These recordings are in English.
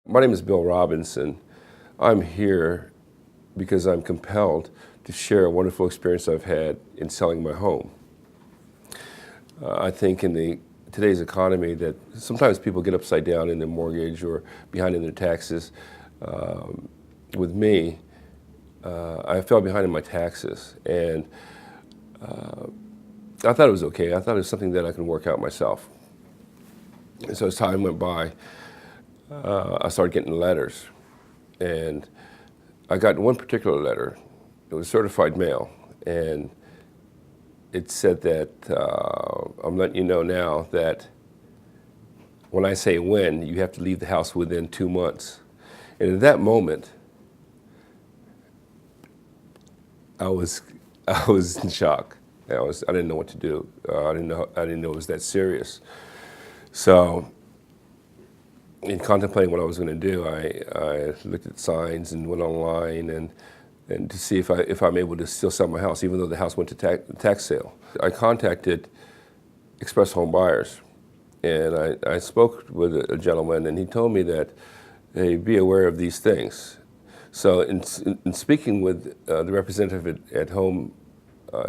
My name is Bill Robinson. I'm here because I'm compelled to share a wonderful experience I've had in selling my home. I think in today's economy that sometimes people get upside down in their mortgage or behind in their taxes. With me, I fell behind in my taxes, and I thought it was okay. I thought it was something that I could work out myself. And so as time went by, I started getting letters, and I got one particular letter. It was certified mail, and it said that I'm letting you know now that when I say when, you have to leave the house within 2 months. And at that moment, I was in shock. I didn't know what to do. I didn't know it was that serious. So, in contemplating what I was going to do, I looked at signs and went online and to see if I'm able to still sell my house, even though the house went to tax sale. I contacted Express Homebuyers, and I spoke with a gentleman, and he told me that, hey, be aware of these things. So in speaking with the representative at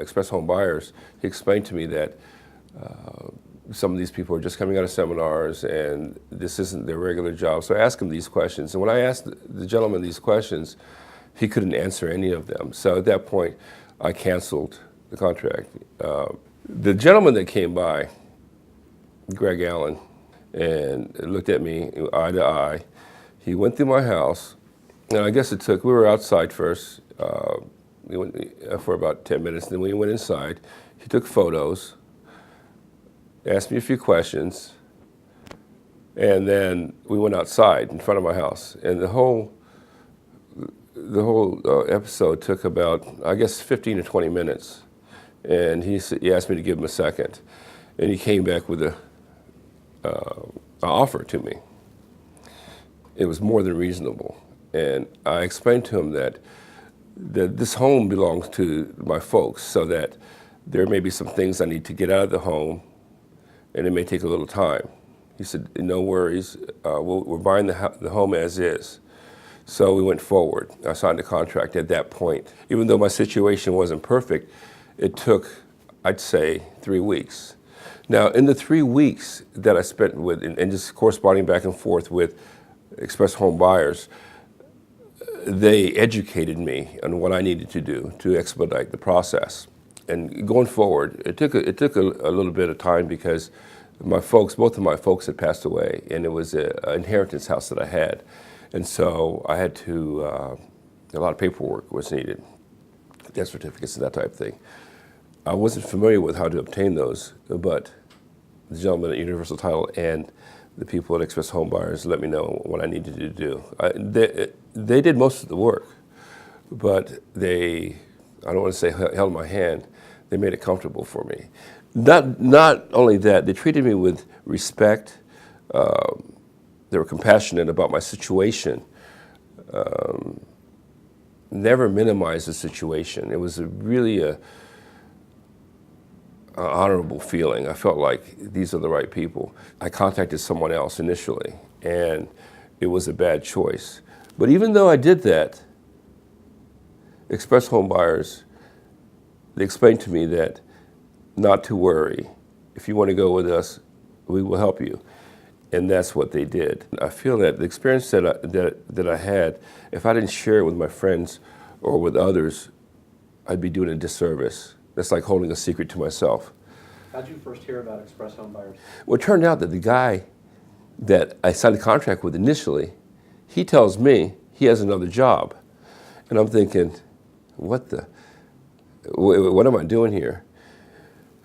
Express Homebuyers, he explained to me that some of these people are just coming out of seminars and this isn't their regular job. So I asked him these questions. And when I asked the gentleman these questions, he couldn't answer any of them. So at that point, I canceled the contract. The gentleman that came by, Greg Allen, and looked at me eye to eye. He went through my house, and I guess we were outside first. We went for about 10 minutes. Then we went inside. He took photos, asked me a few questions, and then we went outside in front of my house. And the whole episode took about, I guess, 15 to 20 minutes. And he asked me to give him a second. And he came back with an offer to me. It was more than reasonable. And I explained to him that this home belongs to my folks, so that there may be some things I need to get out of the home, and it may take a little time. He said, no worries, we're buying the home as is. So we went forward. I signed a contract at that point. Even though my situation wasn't perfect, it took, I'd say, 3 weeks. Now, in the 3 weeks that I spent with, and just corresponding back and forth with Express Home Buyers, they educated me on what I needed to do to expedite the process. And going forward, it took a little bit of time because both of my folks had passed away, and it was an inheritance house that I had. And so I had to, a lot of paperwork was needed, death certificates and that type of thing. I wasn't familiar with how to obtain those, but the gentleman at Universal Title and the people at Express Homebuyers let me know what I needed to do. They did most of the work, but I don't want to say held my hand, they made it comfortable for me. Not only that, they treated me with respect. They were compassionate about my situation. Never minimized the situation. It was really an honorable feeling. I felt like these are the right people. I contacted someone else initially, and it was a bad choice. But even though I did that, Express Homebuyers, they explained to me that not to worry. If you want to go with us, we will help you. And that's what they did. I feel that the experience that I had, if I didn't share it with my friends or with others, I'd be doing a disservice. That's like holding a secret to myself. How did you first hear about Express Homebuyers? Well, it turned out that the guy that I signed a contract with initially, he tells me he has another job. And I'm thinking, what am I doing here?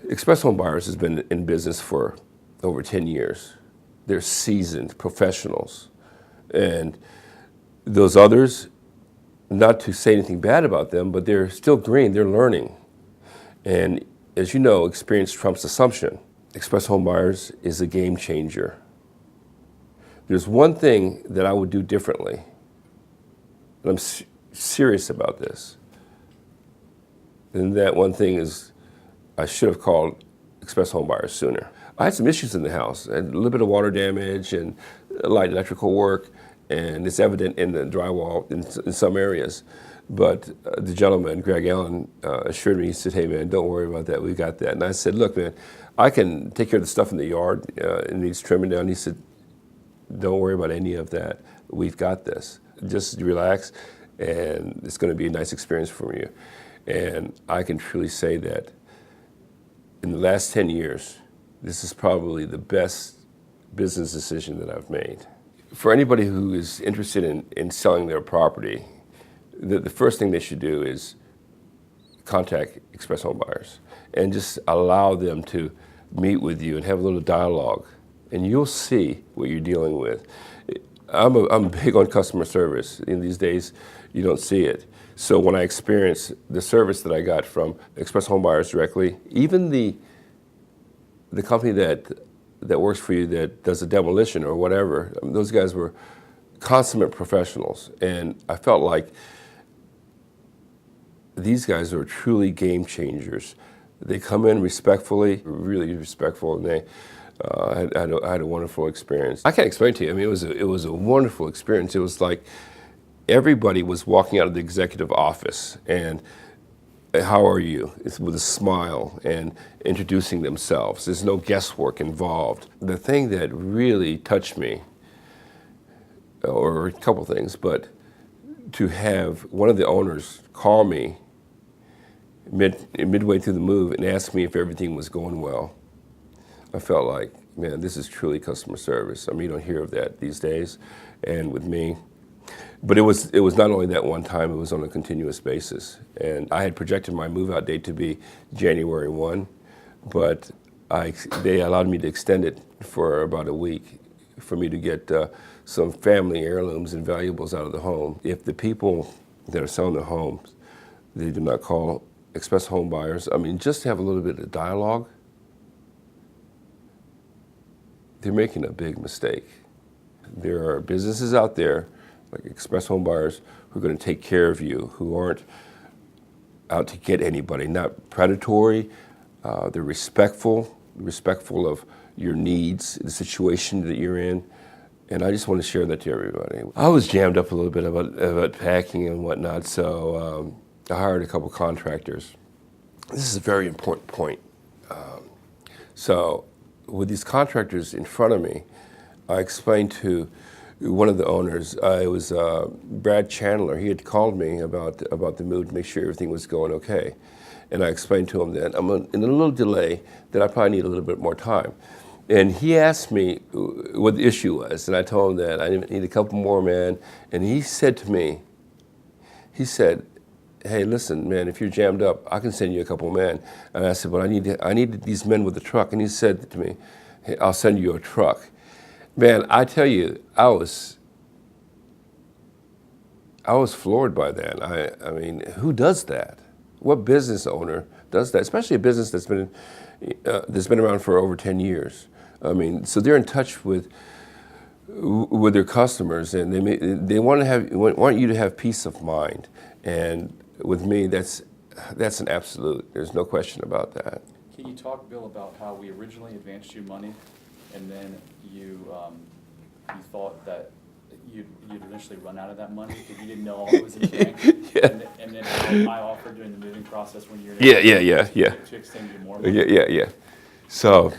Express Homebuyers has been in business for over 10 years. They're seasoned professionals. And those others, not to say anything bad about them, but they're still green, they're learning. And as you know, experience trumps assumption. Express Homebuyers is a game changer. There's one thing that I would do differently, and I'm serious about this. And that one thing is I should have called Express Homebuyers sooner. I had some issues in the house. I had a little bit of water damage and light electrical work, and it's evident in the drywall in some areas. But the gentleman, Greg Allen, assured me, he said, hey man, don't worry about that, we got that. And I said, look man, I can take care of the stuff in the yard, it needs trimming down. He said, don't worry about any of that, we've got this. Just relax, and it's gonna be a nice experience for you. And I can truly say that in the last 10 years, this is probably the best business decision that I've made. For anybody who is interested in selling their property, the first thing they should do is contact Express Homebuyers and just allow them to meet with you and have a little dialogue, and you'll see what you're dealing with. I'm big on customer service. In these days, you don't see it. So when I experienced the service that I got from Express Homebuyers directly, even the company that works for you that does a demolition or whatever, those guys were consummate professionals, and I felt like these guys are truly game changers. They come in respectfully, really respectful, and they I had a wonderful experience. I can't explain to you. I mean, it was a wonderful experience. It was like everybody was walking out of the executive office and, how are you? It's with a smile and introducing themselves. There's no guesswork involved. The thing that really touched me, or a couple things, but to have one of the owners call me midway through the move and ask me if everything was going well, I felt like, man, this is truly customer service. I mean, you don't hear of that these days, and with me. But it was not only that one time, it was on a continuous basis. And I had projected my move-out date to be January 1, but they allowed me to extend it for about a week for me to get some family heirlooms and valuables out of the home. If the people that are selling the homes, they do not call Express Homebuyers, I mean, just to have a little bit of dialogue, they're making a big mistake. There are businesses out there like Express Homebuyers who are going to take care of you, who aren't out to get anybody, not predatory. They're respectful of your needs, the situation that you're in. And I just want to share that to everybody. I was jammed up a little bit about packing and whatnot, so I hired a couple contractors. This is a very important point. So with these contractors in front of me, I explained to one of the owners, it was Brad Chandler. He had called me about the move to make sure everything was going okay. And I explained to him that I'm in a little delay, that I probably need a little bit more time. And he asked me what the issue was, and I told him that I need a couple more men. And he said to me, he said, hey, listen, man, if you're jammed up, I can send you a couple men. And I said, but I need these men with the truck. And he said to me, hey, I'll send you a truck. Man, I tell you, I was floored by that. I mean, who does that? What business owner does that? Especially a business that's been around for over 10 years. I mean, so they're in touch with their customers, and they want you to have peace of mind. And with me, that's an absolute. There's no question about that. Can you talk, Bill, about how we originally advanced you money, and then you thought that you'd eventually run out of that money because you didn't know all it was in the bank? Yeah. And then I offered during the moving process when you're Yeah. to extend you more money. Yeah. So,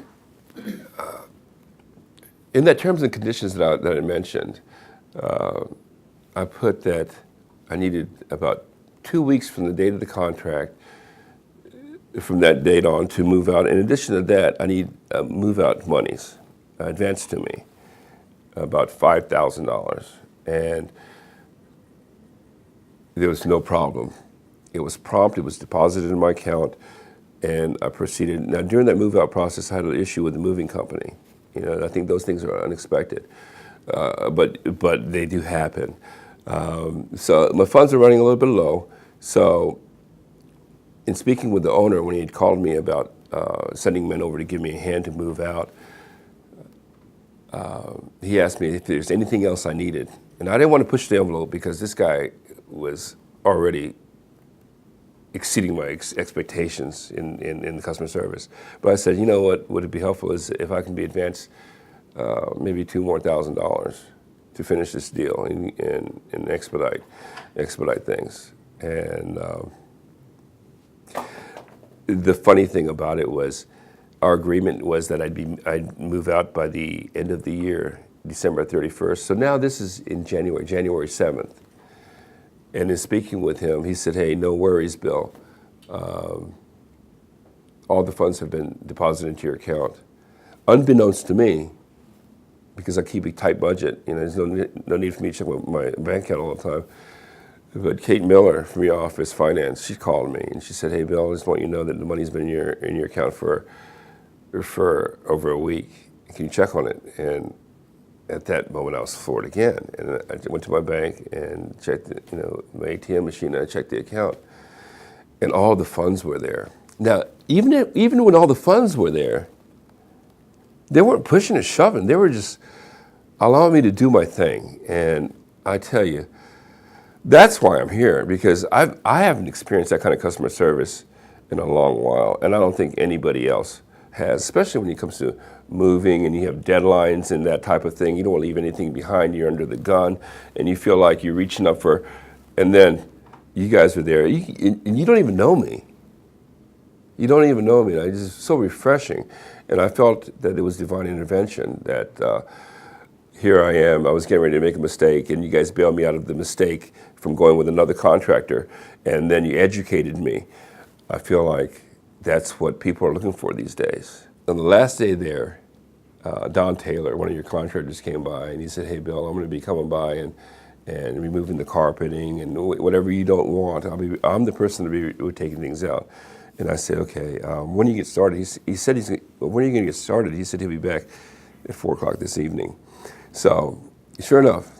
in that terms and conditions that I mentioned, I put that I needed about 2 weeks from the date of the contract, from that date on, to move out. In addition to that, I need move-out monies advanced to me, about $5,000. And there was no problem. It was prompt, it was deposited in my account, and I proceeded. Now, during that move-out process, I had an issue with the moving company. You know, I think those things are unexpected, but they do happen. So my funds are running a little bit low. So in speaking with the owner, when he had called me about sending men over to give me a hand to move out, he asked me if there's anything else I needed. And I didn't want to push the envelope because this guy was already exceeding my expectations in the customer service. But I said, you know what would be helpful is if I can be advanced maybe $2,000 more. to finish this deal and expedite things. And the funny thing about it was, our agreement was that I'd move out by the end of the year, December 31st. So now this is in January 7th. And in speaking with him, he said, "Hey, no worries, Bill. All the funds have been deposited into your account." Unbeknownst to me, because I keep a tight budget, there's no need for me to check my bank account all the time. But Kate Miller from your office, finance, she called me and she said, "Hey, Bill, I just want you to know that the money's been in your account for over a week. Can you check on it?" And at that moment, I was floored again. And I went to my bank and checked, my ATM machine, and I checked the account, and all the funds were there. Now, even when all the funds were there, they weren't pushing and shoving. They were just allowing me to do my thing. And I tell you, that's why I'm here, because I haven't experienced that kind of customer service in a long while, and I don't think anybody else has, especially when it comes to moving and you have deadlines and that type of thing. You don't want to leave anything behind. You're under the gun, and you feel like you're reaching up for, and then you guys are there, and you don't even know me. You don't even know me. It's just so refreshing. And I felt that it was divine intervention, that here I am, I was getting ready to make a mistake, and you guys bailed me out of the mistake from going with another contractor, and then you educated me. I feel like that's what people are looking for these days. On the last day there, Don Taylor, one of your contractors, came by, and he said, "Hey, Bill, I'm going to be coming by and removing the carpeting and whatever you don't want. I'm the person to be taking things out." And I said, "Okay, when do you get started?" He said, "When are you going to get started?" He said he'll be back at 4 o'clock this evening. So, sure enough,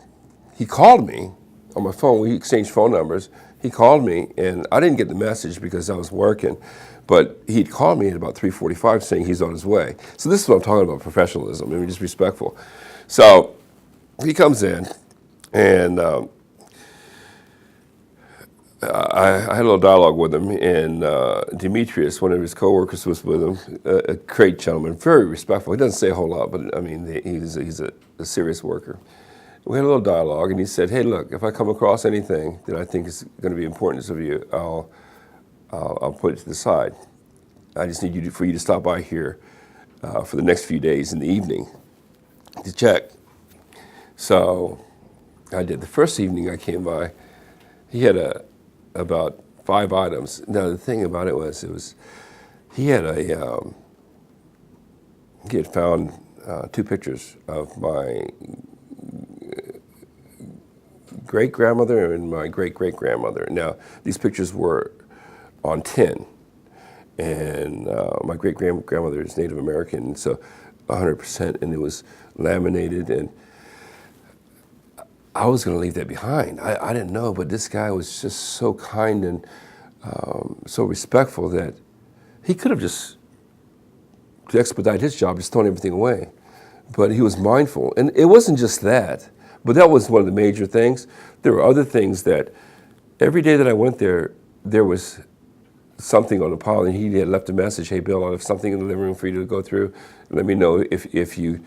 he called me on my phone. We exchanged phone numbers. He called me, and I didn't get the message because I was working, but he'd called me at about 3:45 saying he's on his way. So this is what I'm talking about, professionalism. I mean, just respectful. So he comes in, and I had a little dialogue with him, and Demetrius, one of his coworkers, was with him. A great gentleman, very respectful. He doesn't say a whole lot, but I mean, he's a serious worker. We had a little dialogue, and he said, "Hey, look, if I come across anything that I think is going to be important to you, I'll put it to the side. I just need for you to stop by here for the next few days in the evening to check." So I did. The first evening I came by, he had about 5 items. Now the thing about it was he had found 2 pictures of my great-grandmother and my great-great-grandmother. Now these pictures were on tin, and my great-grandmother is Native American, so 100%, and it was laminated, and I was going to leave that behind. I didn't know, but this guy was just so kind and so respectful that he could have just, to expedite his job, just thrown everything away. But he was mindful. And it wasn't just that, but that was one of the major things. There were other things that every day that I went there, there was something on the pile, and he had left a message, "Hey, Bill, I have something in the living room for you to go through. Let me know if you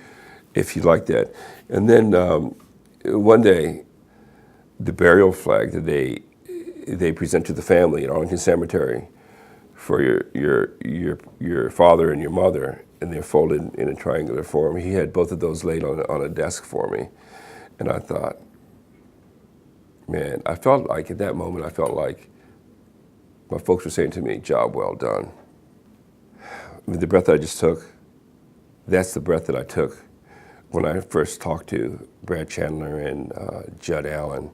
like that." And then one day, the burial flag that they present to the family at Arlington Cemetery for your father and your mother, and they're folded in a triangular form. He had both of those laid on a desk for me, and I thought, man, I felt like at that moment, I felt like my folks were saying to me, "Job well done." I mean, the breath I just took, that's the breath that I took when I first talked to Brad Chandler and Judd Allen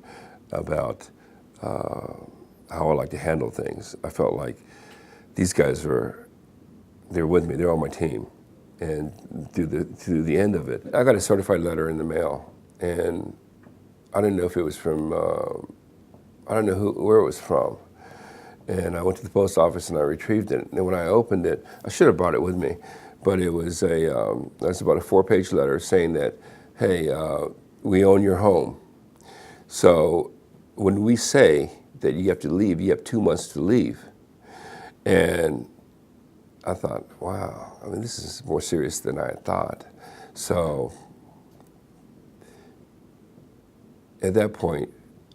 about how I like to handle things. I felt like these guys they're with me, they're on my team. And through the end of it, I got a certified letter in the mail, and I didn't know if it was from, I don't know where it was from. And I went to the post office and I retrieved it. And when I opened it, I should have brought it with me, but it was that's about a 4-page letter saying that, "Hey, we own your home. So when we say that you have to leave, you have 2 months to leave." And I thought, wow, I mean, this is more serious than I had thought. So at that point,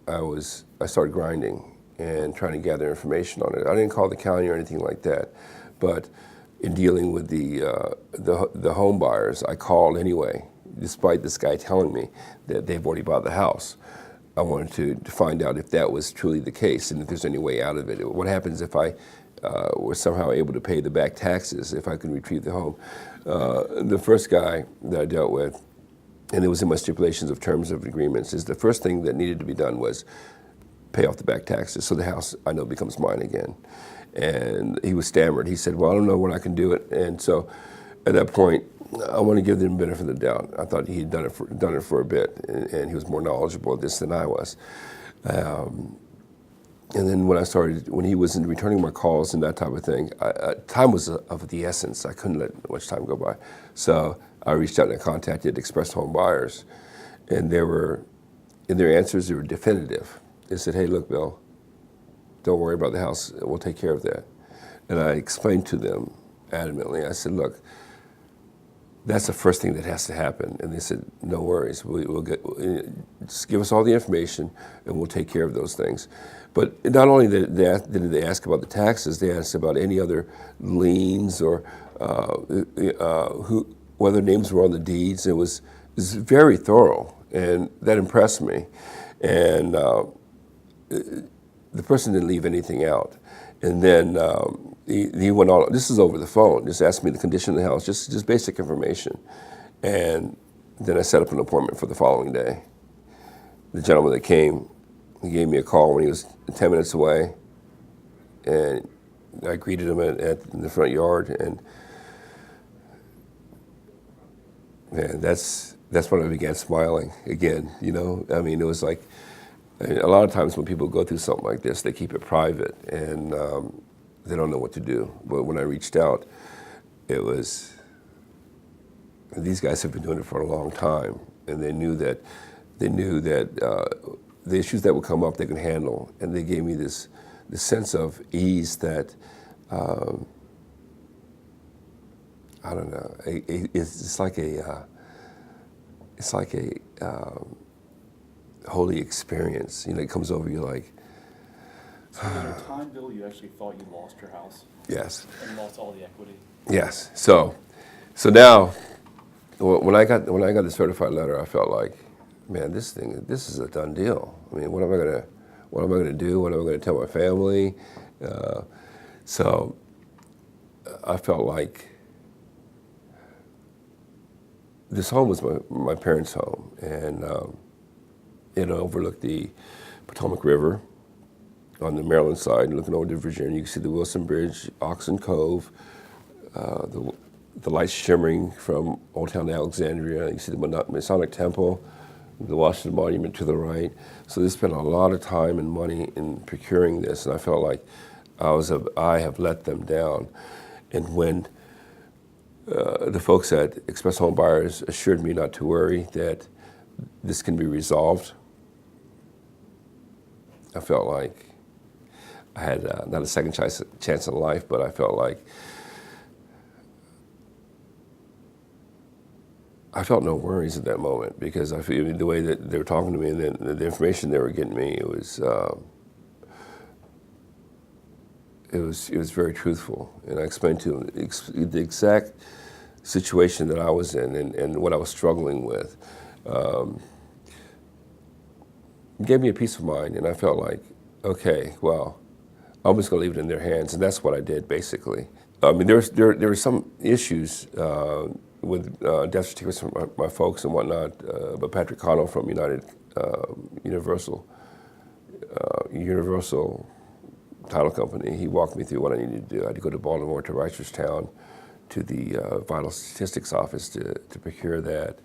I started grinding and trying to gather information on it. I didn't call the county or anything like that, but in dealing with the home buyers, I called anyway, despite this guy telling me that they've already bought the house. I wanted to find out if that was truly the case and if there's any way out of it. What happens if I was somehow able to pay the back taxes, if I could retrieve the home? The first guy that I dealt with, and it was in my stipulations of terms of agreements, is the first thing that needed to be done was pay off the back taxes so the house, I know, becomes mine again. And he was stammered. He said, well, I don't know when I can do it. And so at that point, I want to give them the benefit of the doubt. I thought he'd done it for a bit, and he was more knowledgeable of this than I was. And then when he was returning my calls and that type of thing, time was of the essence. I couldn't let much time go by. So I reached out and contacted Express Homebuyers, and in their answers, they were definitive. They said, hey, look, Bill, don't worry about the house. We'll take care of that. And I explained to them adamantly, I said, look, that's the first thing that has to happen. And they said, no worries. Just give us all the information and we'll take care of those things. But not only did they ask about the taxes, they asked about any other liens or whether names were on the deeds. It was very thorough, and that impressed me. And the person didn't leave anything out. And then he went on, this is over the phone, just asked me the condition of the house, just basic information. And then I set up an appointment for the following day. The gentleman that came, he gave me a call when he was 10 minutes away, and I greeted him in the front yard, and man, that's when I began smiling again, you know? I mean, it was like, a lot of times when people go through something like this, they keep it private, and they don't know what to do. But when I reached out, it was, these guys have been doing it for a long time, and they knew that the issues that would come up they could handle, and they gave me this sense of ease that, I don't know, it's like a holy experience. You know, it comes over you like. So was there a time, Bill, you actually thought you lost your house? Yes. And lost all the equity? Yes. So now, when I got the certified letter, I felt like, man, this is a done deal. I mean, what am I gonna do? What am I gonna tell my family? So I felt like this home was my parents' home, and it overlooked the Potomac River on the Maryland side, looking over to Virginia. You can see the Wilson Bridge, Oxon Cove, the lights shimmering from Old Town Alexandria. You can see the Masonic Temple, the Washington Monument to the right. So they spent a lot of time and money in procuring this, and I felt like I have let them down. And when the folks at Express Homebuyers assured me not to worry, that this can be resolved, I felt like I had not a second chance in life, but I felt like I felt no worries at that moment, because I feel the way that they were talking to me and then the information they were getting me, it was very truthful. And I explained to them the exact situation that I was in and what I was struggling with. It gave me a peace of mind, and I felt like, okay, well, I'm just going to leave it in their hands, and that's what I did, basically. I mean, there were some issues with death certificates from my folks and whatnot, but Patrick Connell from Universal Title Company, he walked me through what I needed to do. I had to go to Baltimore, to Reisterstown, to the Vital Statistics Office to procure that.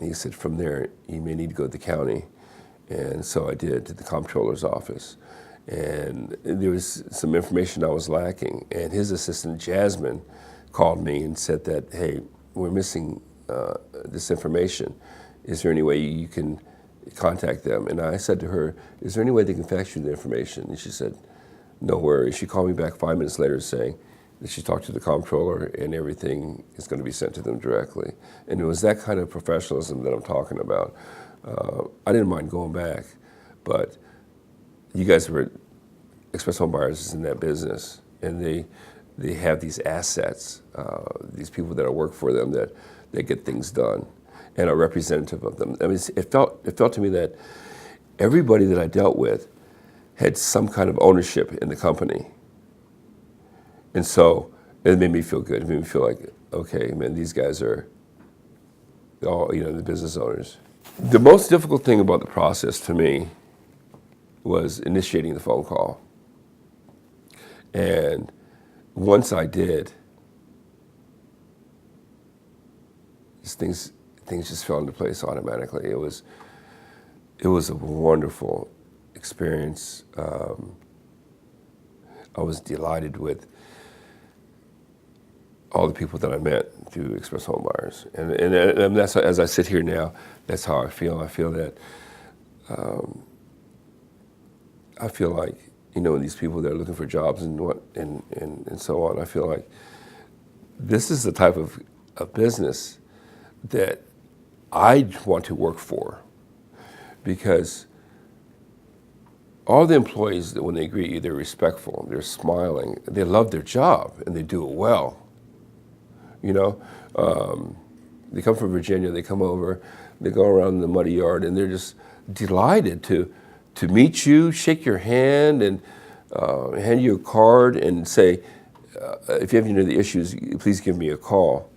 He said from there, you may need to go to the county. And so I did, to the comptroller's office. And there was some information I was lacking. And his assistant, Jasmine, called me and said that, hey, we're missing this information. Is there any way you can contact them? And I said to her, is there any way they can fax you the information? And she said, no worries. She called me back 5 minutes later saying that she talked to the comptroller and everything is going to be sent to them directly. And it was that kind of professionalism that I'm talking about. I didn't mind going back, but you guys were, Express Homebuyers is in that business, and they have these assets, these people that work for them that get things done, and are representative of them. I mean, it felt to me that everybody that I dealt with had some kind of ownership in the company, and so it made me feel good. It made me feel like, okay, man, these guys are all, the business owners. The most difficult thing about the process to me was initiating the phone call. And once I did, things just fell into place automatically. It was a wonderful experience. I was delighted with all the people that I met through Express Homebuyers, and that's, as I sit here now, that's how I feel. I feel that I feel like, these people that are looking for jobs and so on, I feel like this is the type of business that I want to work for, because all the employees, when they greet you, they're respectful, they're smiling, they love their job, and they do it well. They come from Virginia, they come over, they go around the muddy yard, and they're just delighted to meet you, shake your hand, and hand you a card and say, if you have any of the issues, please give me a call.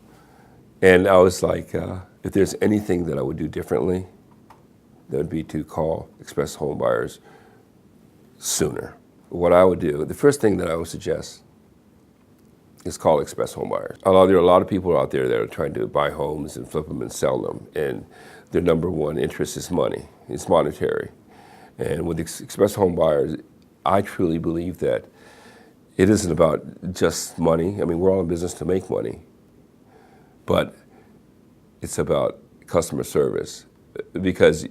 And I was like, if there's anything that I would do differently, that would be to call Express Homebuyers sooner. What I would do, the first thing that I would suggest is call Express Homebuyers. There are a lot of people out there that are trying to buy homes and flip them and sell them, and their number one interest is money. It's monetary. And with Express Homebuyers, I truly believe that it isn't about just money. I mean, we're all in business to make money, but it's about customer service. Because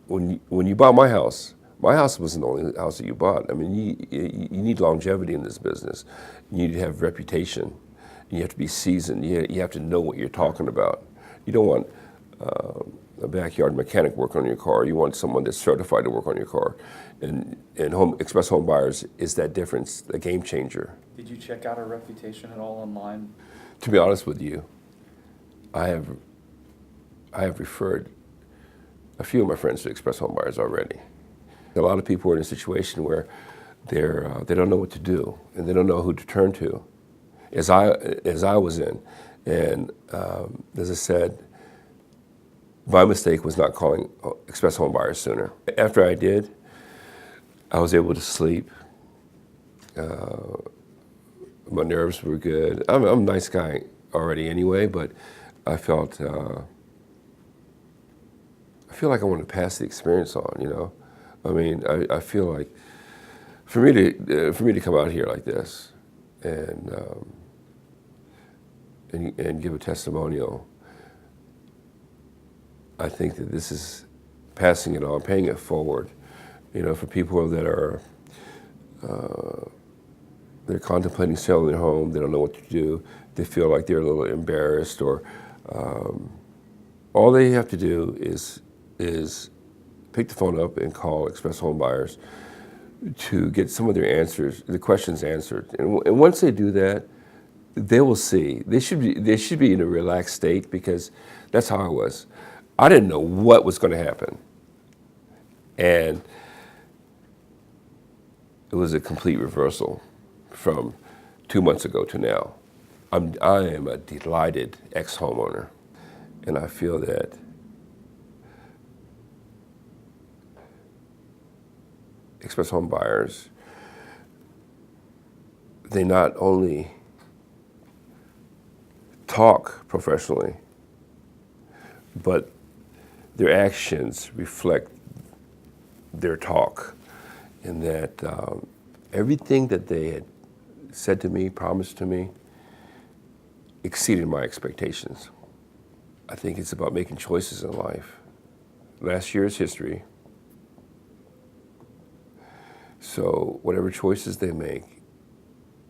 when you bought my house wasn't the only house that you bought. I mean, you need longevity in this business. You need to have reputation. You have to be seasoned. You have to know what you're talking about. You don't want a backyard mechanic work on your car. You want someone that's certified to work on your car. And Express Homebuyers is that difference, a game changer. Did you check out our reputation at all online? To be honest with you, I have referred a few of my friends to Express Homebuyers already. A lot of people are in a situation where they don't know what to do, and they don't know who to turn to, as I was in. And as I said, my mistake was not calling Express Homebuyers sooner. After I did, I was able to sleep. My nerves were good. I'm a nice guy already anyway, but I feel like I want to pass the experience on, I mean, I feel like for me to come out here like this and give a testimonial, I think that this is passing it on, paying it forward, for people that are they're contemplating selling their home, they don't know what to do, they feel like they're a little embarrassed, or all they have to do is pick the phone up and call Express Homebuyers to get some of their questions answered. And once they do that, they will see. They should be in a relaxed state, because that's how I was. I didn't know what was going to happen. And it was a complete reversal from 2 months ago to now. I am a delighted ex-homeowner, and I feel that Express Homebuyers, they not only talk professionally, but their actions reflect their talk, in that everything that they had said to me, promised to me, exceeded my expectations. I think it's about making choices in life. Last year is history. So whatever choices they make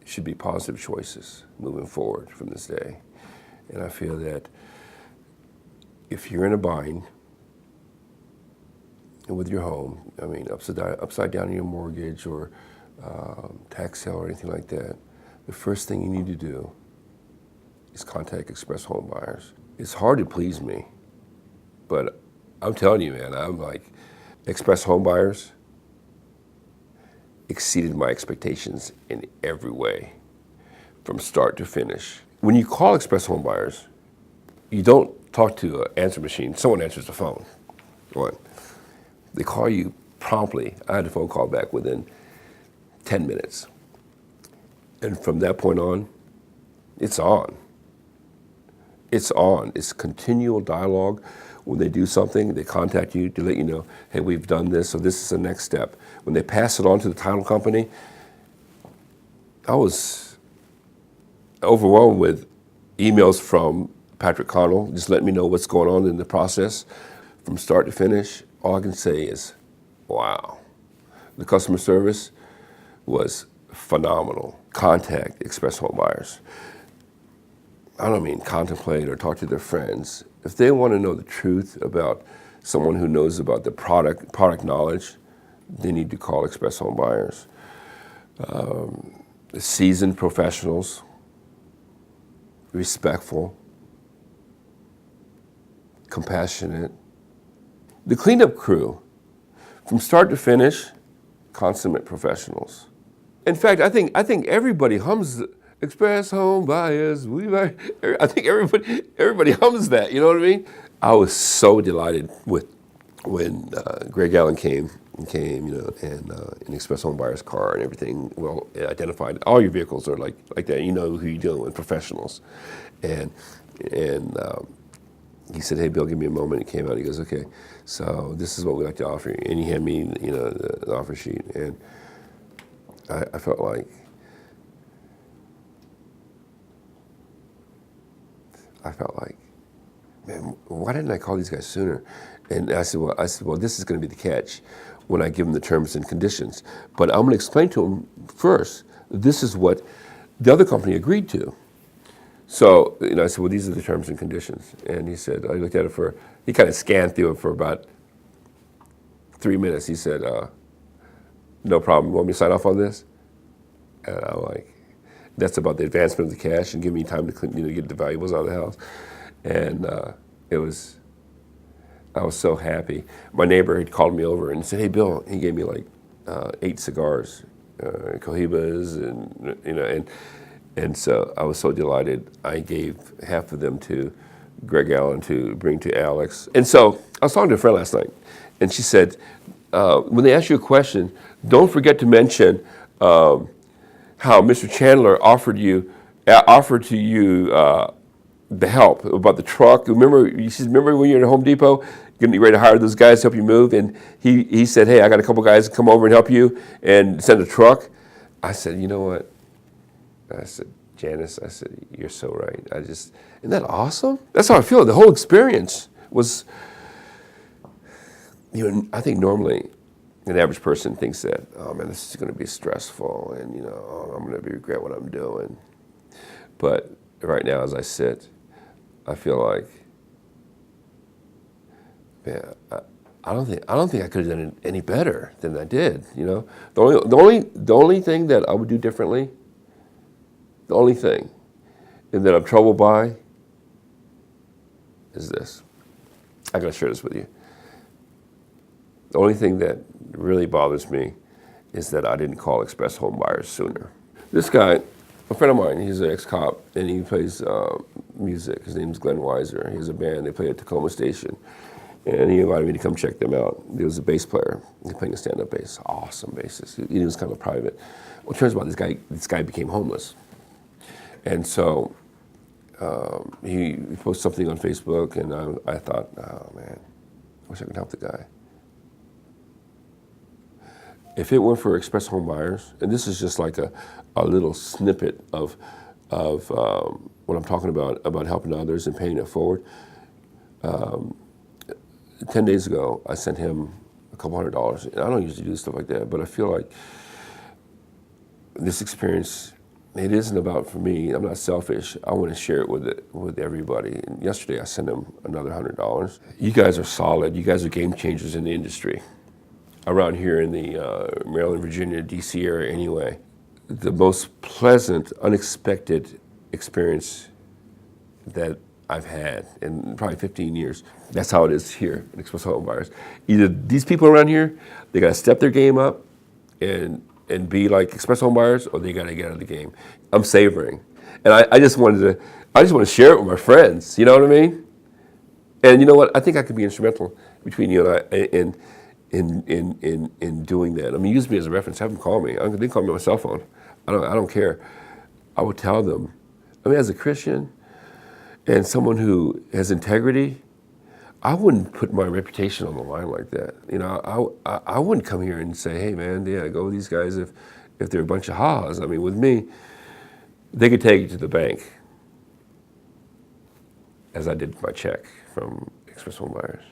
should be positive choices moving forward from this day. And I feel that if you're in a bind, with your home, I mean, upside down in your mortgage or tax sale or anything like that, the first thing you need to do is contact Express Homebuyers. It's hard to please me, but I'm telling you, man, I'm like, Express Homebuyers exceeded my expectations in every way, from start to finish. When you call Express Homebuyers, you don't talk to an answer machine. Someone answers the phone. One. They call you promptly. I had a phone call back within 10 minutes. And from that point on, it's on. It's on. It's continual dialogue. When they do something, they contact you to let you know, hey, we've done this, so this is the next step. When they pass it on to the title company, I was overwhelmed with emails from Patrick Connell, just letting me know what's going on in the process. From start to finish, all I can say is, wow. The customer service was phenomenal. Contact Express Homebuyers. I don't mean contemplate or talk to their friends. If they want to know the truth about someone who knows about the product knowledge, they need to call Express Homebuyers. Seasoned professionals, respectful, compassionate. The cleanup crew, from start to finish, consummate professionals. In fact, I think everybody hums Express Homebuyers. I think everybody hums that. You know what I mean? I was so delighted with when Greg Allen came, you know, and an Express Homebuyers car and everything well identified. All your vehicles are like that. You know who you're dealing with, professionals. And he said, "Hey, Bill, give me a moment." He came out. He goes, "Okay, so this is what we'd like to offer you." And he handed me, you know, the offer sheet, and I felt like man, why didn't I call these guys sooner? And I said, well, this is going to be the catch when I give them the terms and conditions. But I'm going to explain to them first, this is what the other company agreed to. So, you know, I said, well, these are the terms and conditions. And he said, I looked at it he kind of scanned through it for about 3 minutes. He said, no problem, you want me to sign off on this? And I'm like, that's about the advancement of the cash and give me time to, you know, get the valuables out of the house. And I was so happy. My neighbor had called me over and said, "Hey, Bill," he gave me like 8 cigars, Cohibas, and you know, and so I was so delighted. I gave half of them to Greg Allen to bring to Alex. And so I was talking to a friend last night, and she said, when they ask you a question, don't forget to mention how Mr. Chandler offered to you the help about the truck. Remember when you're in Home Depot, getting ready to hire those guys to help you move, and he said, "Hey, I got a couple guys to come over and help you and send a truck." I said, "You know what?" I said, "Janice," I said, "you're so right." Isn't that awesome? That's how I feel. The whole experience was, you know, I think normally an average person thinks that, oh man, this is going to be stressful, and you know, oh, I'm going to regret what I'm doing. But right now, as I sit, I feel like, man, I don't think I could have done it any better than I did. You know, the only thing that I would do differently, the only thing, and that I'm troubled by, is this. I gotta share this with you. The only thing that really bothers me is that I didn't call Express Homebuyers sooner. This guy, a friend of mine, he's an ex-cop, and he plays music. His name's Glenn Weiser. He has a band. They play at Tacoma Station. And he invited me to come check them out. He was a bass player. He's playing a stand-up bass. Awesome bassist. He was kind of private. Well, it turns out this guy became homeless. And so he posted something on Facebook, and I thought, oh man, I wish I could help the guy. If it weren't for Express Homebuyers, and this is just like a little snippet of what I'm talking about helping others and paying it forward. 10 days ago, I sent him a couple $100. And I don't usually do stuff like that, but I feel like this experience, it isn't about for me. I'm not selfish. I want to share it with everybody. And yesterday, I sent him another $100. You guys are solid. You guys are game changers in the industry. around here in the Maryland, Virginia, D.C. area anyway. The most pleasant, unexpected experience that I've had in probably 15 years. That's how it is here in Express Homebuyers. Either these people around here, they got to step their game up and be like Express Homebuyers, or they got to get out of the game. I'm savoring, and I just want to share it with my friends. You know what I mean? And you know what? I think I could be instrumental between you and I in doing that. I mean, use me as a reference. Have them call me. They can call me on my cell phone. I don't care. I would tell them. I mean, as a Christian and someone who has integrity, I wouldn't put my reputation on the line like that. You know, I wouldn't come here and say, hey man, yeah, go with these guys if they're a bunch of ha-has. I mean, with me, they could take it to the bank, as I did my check from Express Homebuyers.